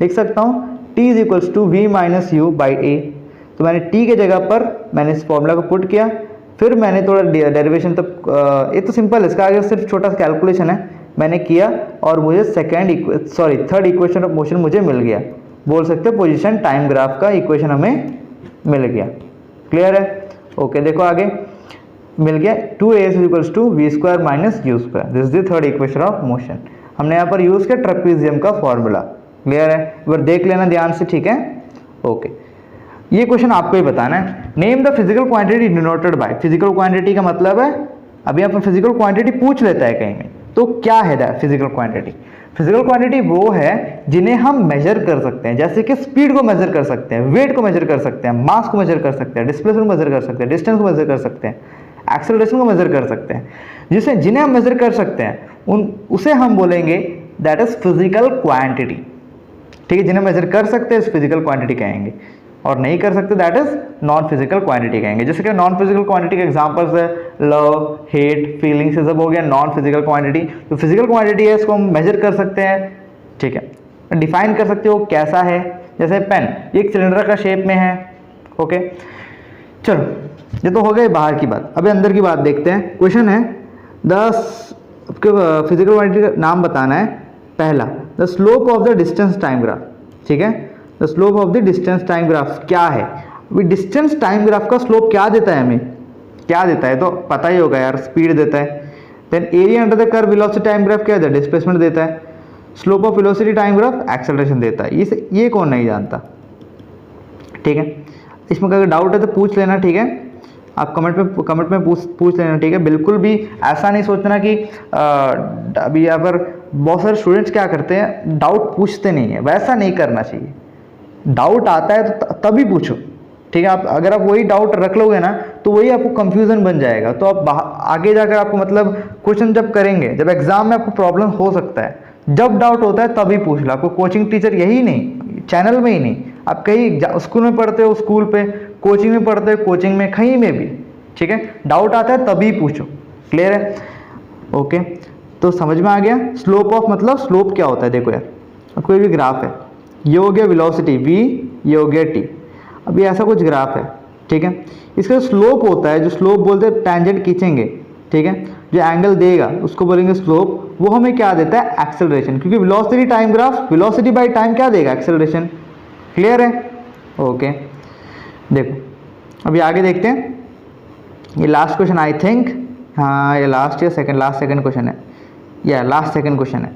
लिख सकता हूँ T is equals to V minus U by A। तो मैंने T के जगह पर मैंने इस फॉर्मूला को पुट किया, फिर मैंने थोड़ा डेरिवेशन तक, ये तो सिंपल है, इसका आगे सिर्फ छोटा सा कैलकुलेशन है मैंने किया, और मुझे थर्ड इक्वेशन ऑफ मोशन मुझे मिल गया, बोल सकते हो पोजीशन टाइम ग्राफ का इक्वेशन हमें मिल गया। क्लियर है, ओके। देखो आगे मिल गया 2as equals to V square minus U square, this is the third equation of motion. हमने यहाँ पर यूज किया ट्रेपेजियम का फॉर्मूला। क्लियर है, एक बार देख लेना ध्यान से, ठीक है, ओके। ये क्वेश्चन आपको ही बताना है, name the physical quantity denoted by. Physical quantity का मतलब है, अभी आप फिजिकल क्वांटिटी पूछ लेता है कहीं में, तो क्या है फिजिकल क्वांटिटी। फिजिकल क्वांटिटी वो है जिन्हें हम मेजर कर सकते हैं, जैसे कि स्पीड को मेजर कर सकते हैं, वेट को मेजर कर सकते हैं, मास को मेजर कर सकते हैं, डिस्प्लेसमेंट को मेजर कर सकते हैं, डिस्टेंस को मेजर कर सकते हैं, एक्सेलरेशन को मेजर कर सकते हैं, जिन्हें हम मेजर कर सकते हैं उसे हम बोलेंगे दैट इज फिजिकल क्वांटिटी। ठीक है, जिन्हें मेजर कर सकते हैं फिजिकल क्वांटिटी कहेंगे, और नहीं कर सकते that is non physical quantity कहेंगे। जैसे कि नॉन फिजिकल क्वांटिटी के एग्जांपल्स है लव, हेट, फीलिंग्स, ये सब हो गया नॉन फिजिकल क्वांटिटी। तो फिजिकल क्वांटिटी है, इसको हम मेजर कर सकते हैं, ठीक है, डिफाइन कर सकते हो कैसा है। जैसे पेन, ये एक सिलेंडर का शेप में है, ओके। चलो, ये तो हो गई बाहर की बात, अभी अंदर की बात देखते हैं। क्वेश्चन है फिजिकल क्वांटिटी का नाम बताना है। पहला, the slope of the distance time graph. ठीक है, the slope of the distance time graph क्या है। अभी डिस्टेंस टाइम ग्राफ का स्लोप क्या देता है, हमें क्या देता है तो पता ही होगा यार, स्पीड देता है। Then area under the curve velocity time graph क्या देता है, डिस्प्लेसमेंट देता है। Slope of velocity time graph acceleration देता है। ये कौन नहीं जानता, ठीक है। इसमें अगर डाउट है तो पूछ लेना, ठीक है, आप कमेंट में पूछ लेना, ठीक है। बिल्कुल भी ऐसा नहीं सोचना कि अभी यहाँ पर बहुत सारे स्टूडेंट्स क्या करते हैं, डाउट पूछते नहीं है, वैसा नहीं करना चाहिए। डाउट आता है तो तभी पूछो, ठीक है। आप अगर आप वही डाउट रख लोगे ना तो वही आपको कंफ्यूजन बन जाएगा, तो आप आगे जाकर आपको मतलब क्वेश्चन जब करेंगे, जब एग्जाम में आपको प्रॉब्लम हो सकता है। जब डाउट होता है तभी पूछ लो। आपको कोचिंग टीचर यही नहीं, चैनल में ही नहीं, आप कहीं स्कूल में पढ़ते हो स्कूल पे, कोचिंग में पढ़ते हो कोचिंग में, कहीं में भी, ठीक है। डाउट आता है तभी पूछो। क्लियर है, ओके। तो समझ में आ गया। स्लोप ऑफ मतलब स्लोप क्या होता है, देखो यार, अब कोई भी ग्राफ है, ये हो गया वेलोसिटी v, ये हो गया t। अभी ऐसा कुछ ग्राफ है, ठीक है, इसका स्लोप होता है, जो स्लोप बोलते हैं टेंजेंट खींचेंगे, ठीक है, जो एंगल देगा उसको बोलेंगे स्लोप। वो हमें क्या देता है, एक्सेलरेशन, क्योंकि velocity time graph, velocity by time क्या देगा, एक्सेलरेशन। क्लियर है, ओके। देखो अभी आगे देखते हैं, ये लास्ट क्वेश्चन आई थिंक, हाँ ये लास्ट या सेकंड, लास्ट सेकंड क्वेश्चन है, या लास्ट सेकंड क्वेश्चन है।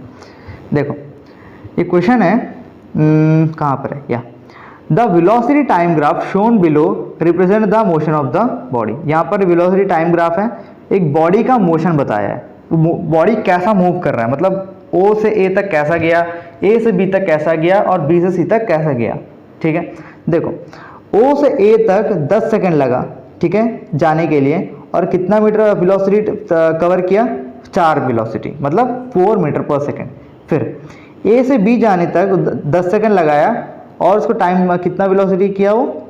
देखो ये क्वेश्चन है कहाँ पर है, या the velocity time graph shown below represent the motion of the body. यहाँ पर वेलोसिटी टाइम ग्राफ है, एक बॉडी का मोशन बताया है, बॉडी कैसा मूव कर रहा है, मतलब O से A तक कैसा गया, ए से बी तक कैसा गया और बी से सी तक कैसा गया। ठीक है, देखो ओ से ए तक 10 सेकंड लगा, ठीक है, जाने के लिए, और कितना मीटर वेलोसिटी कवर किया, 4 वेलोसिटी, मतलब 4 मीटर पर सेकंड। फिर ए से बी जाने तक 10 सेकंड लगाया और उसको टाइम कितना वेलोसिटी किया, वो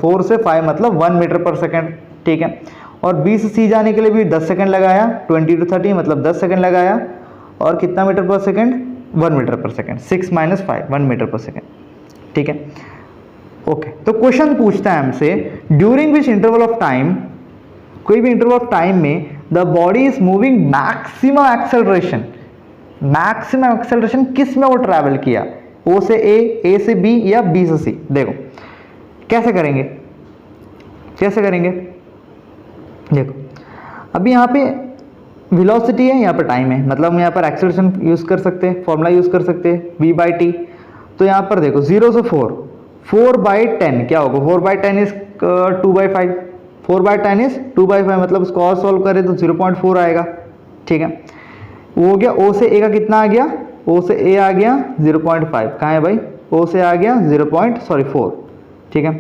4 से 5 मतलब 1 मीटर पर सेकंड। ठीक है, और बी से सी जाने के लिए भी 10 सेकंड लगाया, 20 to 30 मतलब 10 सेकंड लगाया, और कितना मीटर पर सेकंड, 1 मीटर पर सेकंड, 6 - 5 1 मीटर पर सेकंड। ठीक है, ओके। तो क्वेश्चन पूछता है हमसे during which interval of time, कोई भी इंटरवल ऑफ टाइम में the body is moving maximum acceleration, maximum acceleration किस में वो ट्रैवल किया, ओ से ए से बी या बी से सी। देखो कैसे करेंगे, कैसे करेंगे, देखो अभी यहाँ पे वेलोसिटी है, यहाँ पर टाइम है, मतलब हम यहाँ पर एक्सेलरेशन यूज कर सकते हैं, फॉर्मूला यूज कर सकते हैं v/t। तो यहाँ पर देखो 0 से 4/10 क्या होगा, 4/10 इज 2/5, 4/10 इज 2/5, मतलब उसको और सॉल्व करें तो 0.4 आएगा। ठीक है, वो हो गया। ओ से ए का कितना आ गया, ओ से ए आ गया 0.5, कहाँ है भाई, ओ से आ गया 4। ठीक है,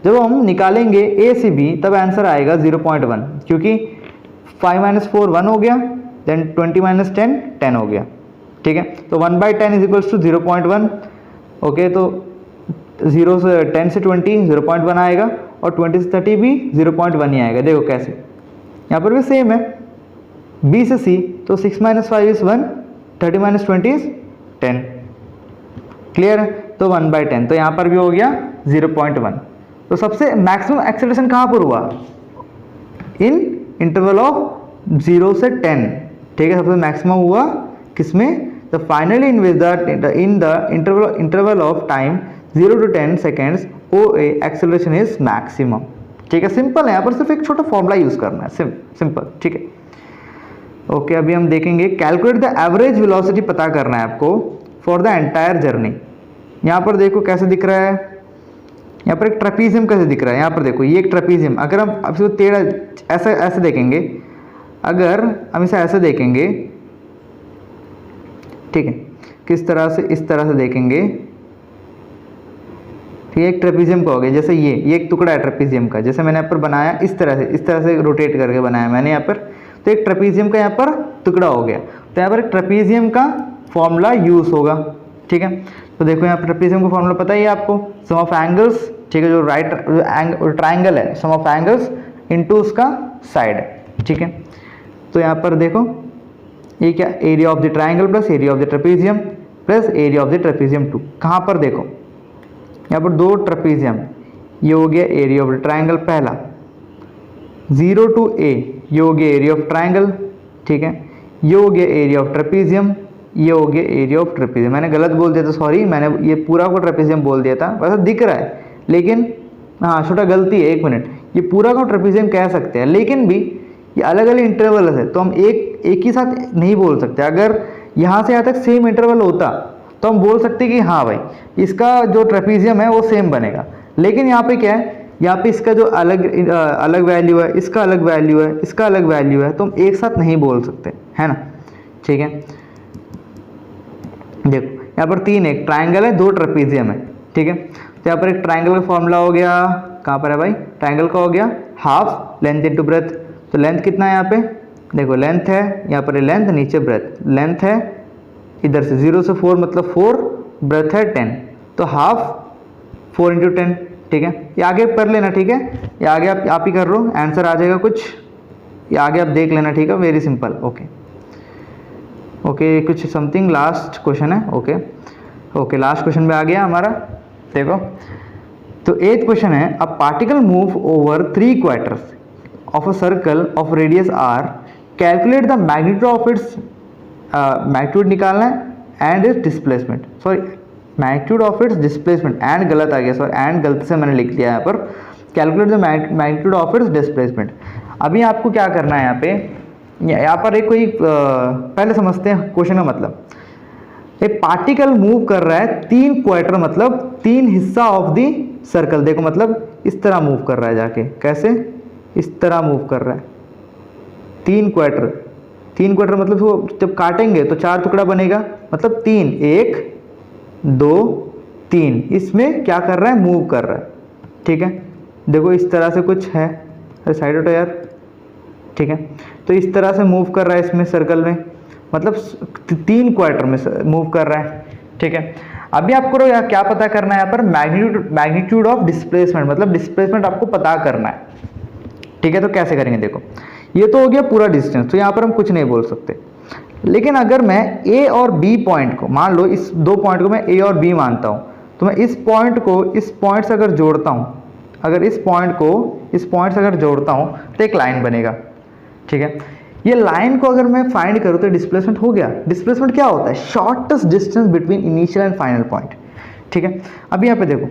जब हम निकालेंगे ए से बी तब आंसर आएगा 0.1, क्योंकि 5 - 4 1 हो गया, देन 20 - 10 10 हो गया। ठीक है, तो 1/10 इज इक्वल्स टू 0.1। ओके, तो 0 से 10 से 20 0.1 आएगा, और 20 से 30 भी 0.1 ही आएगा। देखो कैसे, यहाँ पर भी सेम है, बी से सी तो 6 - 5 इज 1, 30 - 20 इज 10। क्लियर है, तो 1/10, तो यहाँ पर भी हो गया 0.1। तो सबसे मैक्सिमम एक्सेलरेशन कहाँ पर हुआ, इन इंटरवल ऑफ 0 से 10। ठीक है, सबसे मैक्सिमम हुआ किसमें, the finally in the interval of time 0 to 10 seconds O A acceleration is maximum. ठीक है, सिंपल है, यहाँ पर सिर्फ एक छोटा फॉर्मूला यूज करना है, सिंपल। ठीक है, ओके। अभी हम देखेंगे कैलकुलेट द एवरेज वेलोसिटी, पता करना है आपको फॉर द एंटायर जर्नी। यहाँ पर देखो कैसे दिख रहा है, यहाँ पर एक ट्रेपीजियम कैसे दिख रहा है, यहाँ पर देखो ये एक ट्रेपीजियम, अगर हम अब इसको टेढ़ा ऐसे ऐसे देखेंगे, अगर हम इसे ऐसे देखेंगे, ठीक है, किस तरह से, इस तरह से देखेंगे, ठीक है, एक ट्रेपीजियम का हो गया, जैसे ये एक टुकड़ा है ट्रेपीजियम का, जैसे मैंने यहाँ पर बनाया इस तरह से रोटेट करके बनाया मैंने यहाँ पर, तो एक ट्रेपीजियम का यहाँ पर टुकड़ा हो गया, तो यहाँ पर ट्रेपीजियम का फॉर्मूला यूज होगा। ठीक है, तो देखो यहाँ पर ट्रेपीजियम का फॉर्मूला पता ही है आपको, सम ऑफ एंगल्स, ठीक है, जो ट्राइंगल है, सम ऑफ एंगल्स इनटू उसका साइड है। ठीक है, तो यहाँ पर देखो ये क्या, area of the triangle plus area of the trapezium plus area of the trapezium 2। कहाँ पर देखो, यहाँ पर 2 ट्रेपीजियम, ये हो गया एरिया ऑफ द ट्राइंगल पहला, 0 to a ये हो गया एरिया ऑफ ट्राइंगल। ठीक है, ये हो गया एरिया ऑफ ट्रेपीजियम, ये हो गया एरिया ऑफ ट्रेपीजियम। मैंने गलत बोल दिया था, सॉरी, मैंने ये पूरा को ट्रेपीजियम बोल दिया था, वैसा दिख रहा है लेकिन हाँ छोटा गलती है, 1 मिनट, ये पूरा को ट्रेपीजियम कह सकते हैं, लेकिन भी ये अलग अलग इंटरवल है, तो हम एक ही साथ नहीं बोल सकते। अगर यहाँ से यहाँ तक सेम इंटरवल होता तो हम बोल सकते कि हाँ भाई इसका जो ट्रेपीजियम है वो सेम बनेगा, लेकिन यहाँ पे क्या है, यहाँ पे इसका जो अलग वैल्यू है, इसका अलग वैल्यू है, इसका अलग वैल्यू है, तो हम एक साथ नहीं बोल सकते, है ना। ठीक है, देखो यहाँ पर 3, एक ट्राइंगल है, 2 ट्रेपीजियम है। ठीक है, तो यहाँ पर एक ट्राइंगल का फॉर्मूला हो गया, कहाँ पर है भाई, ट्राइंगल का हो गया हाफ लेंथ इनटू ब्रेथ। तो लेंथ कितना है यहाँ पे, देखो लेंथ है, यहाँ पर लेंथ, नीचे ब्रेथ, लेंथ है इधर से 0 से 4 मतलब 4, ब्रेथ है 10, तो हाफ 4 × 10। ठीक है, ये आगे कर लेना, ठीक है, ये आगे आप ही कर लो, आंसर आ जाएगा कुछ, ये आगे आप देख लेना। ठीक है, वेरी सिंपल। ओके ओके, कुछ समथिंग लास्ट क्वेश्चन है। ओके ओके, लास्ट क्वेश्चन में आ गया हमारा, देखो तो 8th क्वेश्चन है, a particle move over 3 quarters of a circle of radius r, calculate the magnitude of its, magnitude निकालना है and it's displacement, sorry magnitude of its displacement, and गलत आ गया, सॉरी एंड गलती से मैंने लिख लिया यहाँ पर, calculate the magnitude of its displacement. अभी आपको क्या करना है, यहाँ पर एक कोई पहले समझते हैं क्वेश्चन का मतलब, एक पार्टिकल मूव कर रहा है 3 क्वार्टर मतलब 3 हिस्सा ऑफ दी सर्कल, देखो मतलब इस तरह मूव कर रहा है, जाके कैसे, इस तरह मूव कर रहा है, 3 क्वार्टर मतलब वो जब काटेंगे तो 4 टुकड़ा बनेगा, मतलब 3, 1 2 3, इसमें क्या कर रहा है, मूव कर रहा है। ठीक है, देखो इस तरह से कुछ है, अरे साइड हटो यार। ठीक है, तो इस तरह से मूव कर रहा है इसमें सर्कल में, मतलब 3 क्वार्टर में मूव कर रहा है। ठीक है, अभी आपको क्या पता करना है यहाँ पर, मैग्नीट्यूड ऑफ डिस्प्लेसमेंट, मतलब डिस्प्लेसमेंट आपको पता करना है। ठीक है, तो कैसे करेंगे, देखो ये तो हो गया पूरा डिस्टेंस, तो यहाँ पर हम कुछ नहीं बोल सकते। लेकिन अगर मैं ए और बी पॉइंट को, मान लो इस 2 पॉइंट को मैं ए और बी मानता हूँ, तो मैं इस पॉइंट को इस पॉइंट से अगर जोड़ता हूँ, अगर इस पॉइंट को इस पॉइंट से अगर जोड़ता हूँ तो एक लाइन बनेगा। ठीक है, ये लाइन को अगर मैं फाइंड करूँ तो डिस्प्लेसमेंट हो गया। डिस्प्लेसमेंट क्या होता है, shortest distance between initial and final point. ठीक है, अब यहाँ पे देखो,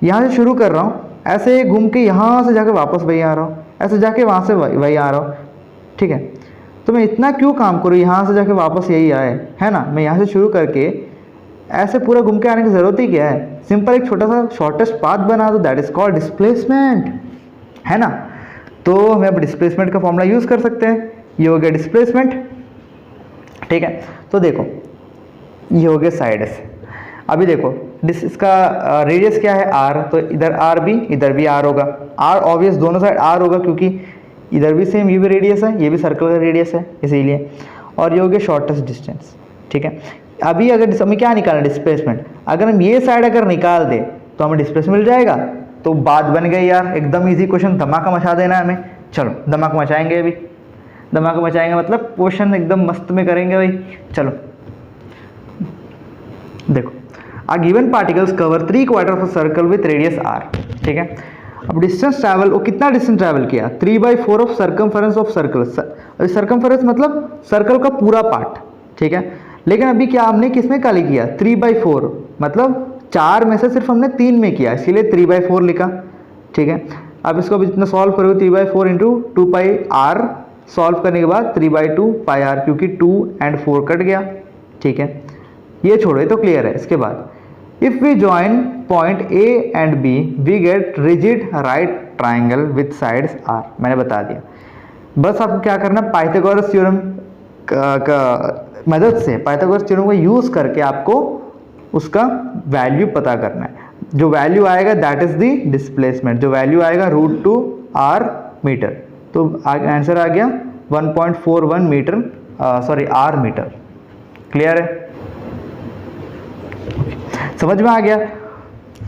यहाँ से शुरू कर रहा हूँ, ऐसे घूम के यहाँ से जाके वापस वही आ रहा हूँ, ऐसे जाके वहाँ से वही आ रहा हूँ। ठीक है, तो मैं इतना क्यों काम करूँ, यहाँ से जाके वापस यही आए, है ना। मैं यहाँ से शुरू करके ऐसे पूरा घूम के आने की ज़रूरत ही क्या है, सिंपल एक छोटा सा शॉर्टेस्ट पाथ बना दो, दैट इज कॉल्ड डिस्प्लेसमेंट, है ना। तो हम अब डिस्प्लेसमेंट का फॉर्मूला यूज़ कर सकते हैं, ये हो गया डिस्प्लेसमेंट। ठीक है, तो देखो ये हो गया साइड से। अभी देखो इसका रेडियस क्या है, r, तो इधर r भी, इधर भी r होगा। r ऑब्वियस दोनों साइड r होगा, क्योंकि इधर भी सेम, ये भी रेडियस है, ये भी सर्कल का रेडियस है, इसीलिए। और ये हो गया शॉर्टेस्ट डिस्टेंस। ठीक है, अभी अगर हमें क्या निकालना, डिस्प्लेसमेंट, अगर हम ये साइड अगर निकाल दे तो हमें डिस्प्लेसमेंट मिल जाएगा। तो बात बन गई यार, एकदम इजी क्वेश्चन, धमाका मचा देना है हमें। चलो धमाका मचाएंगे, अभी धमाका मचाएंगे मतलब क्वेश्चन एकदम मस्त में करेंगे भाई। चलो देखो, a given particles cover 3 quarter of a circle with radius r। ठीक है, अब डिस्टेंस ट्रैवल, वो कितना डिस्टेंस ट्रैवल किया, 3/4 of circumference of circle. Circumference मतलब सर्कल का पूरा पार्ट। ठीक है, लेकिन अभी क्या हमने किसमें खाली किया, 3/4, मतलब 4 में से सिर्फ हमने 3 में किया, इसीलिए 3/4 लिखा। ठीक है, अब इसको अभी जितना सॉल्व करोगे, 3/4 इंटू 2πr, सॉल्व करने के बाद 3/2πr, क्योंकि 2 और 4 कट गया। ठीक है, ये छोड़ो, ये तो क्लियर है। इसके बाद if we join point A and B we get rigid right triangle with sides r, मैंने बता दिया। बस आपको क्या करना, पाइथागोरस थ्योरम का मदद से, पाइथागोरस थ्योरम को यूज करके आपको उसका वैल्यू पता करना है। जो वैल्यू आएगा दैट इज द डिस्प्लेसमेंट, जो वैल्यू आएगा √2r मीटर। तो आंसर आ गया 1.41 metre, sorry r metre. Clear है, समझ में आ गया।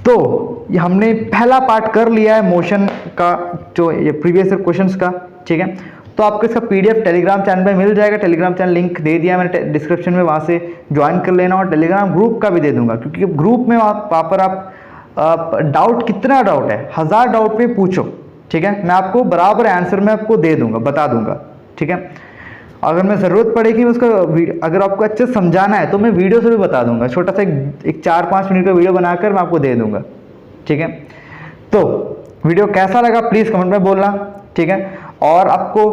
तो ये हमने पहला पार्ट कर लिया है मोशन का, जो ये प्रीवियस क्वेश्चंस का। ठीक है, तो आपको इसका पीडीएफ टेलीग्राम चैनल पे मिल जाएगा। टेलीग्राम चैनल लिंक दे दिया मैंने डिस्क्रिप्शन में, वहाँ से ज्वाइन कर लेना। और टेलीग्राम ग्रुप का भी दे दूंगा, क्योंकि ग्रुप में वहाँ पर आप डाउट, कितना डाउट है, 1000 डाउट पे पूछो। ठीक है, मैं आपको बराबर आंसर में आपको दे दूंगा, बता दूंगा। ठीक है, अगर मैं ज़रूरत पड़ेगी उसका, अगर आपको अच्छे से समझाना है तो मैं वीडियो से भी बता दूंगा, छोटा सा एक 4-5 मिनट का वीडियो बनाकर मैं आपको दे दूंगा। ठीक है, तो वीडियो कैसा लगा प्लीज़ कमेंट में बोलना। ठीक है, और आपको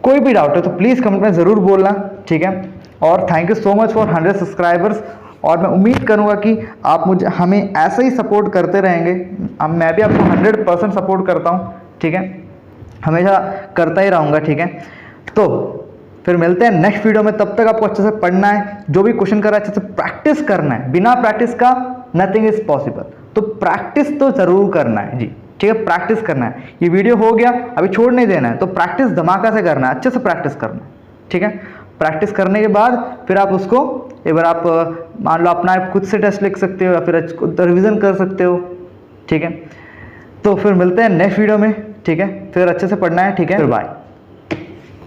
कोई भी डाउट है तो प्लीज़ कमेंट में ज़रूर बोलना। ठीक है, और thank you so much for 100 subscribers. और मैं उम्मीद करूंगा कि आप हमें ऐसे ही सपोर्ट करते रहेंगे। मैं भी आपको 100% सपोर्ट करता हूं। ठीक है, हमेशा करता ही रहूंगा। ठीक है, तो फिर मिलते हैं नेक्स्ट वीडियो में। तब तक आपको अच्छे से पढ़ना है, जो भी क्वेश्चन कर रहा है अच्छे से प्रैक्टिस करना है। बिना प्रैक्टिस का नथिंग इज पॉसिबल, तो प्रैक्टिस तो जरूर करना है जी। ठीक है, प्रैक्टिस करना है। ये वीडियो हो गया, अभी छोड़ नहीं देना है, तो प्रैक्टिस धमाका से करना है, अच्छे से प्रैक्टिस करना है। ठीक है, प्रैक्टिस करने के बाद फिर आप उसको एक बार आप मान लो अपना खुद से टेस्ट लिख सकते हो या फिर रिविजन कर सकते हो। ठीक है, तो फिर मिलते हैं नेक्स्ट वीडियो में। ठीक है, फिर अच्छे से पढ़ना है। ठीक है, फिर बाय।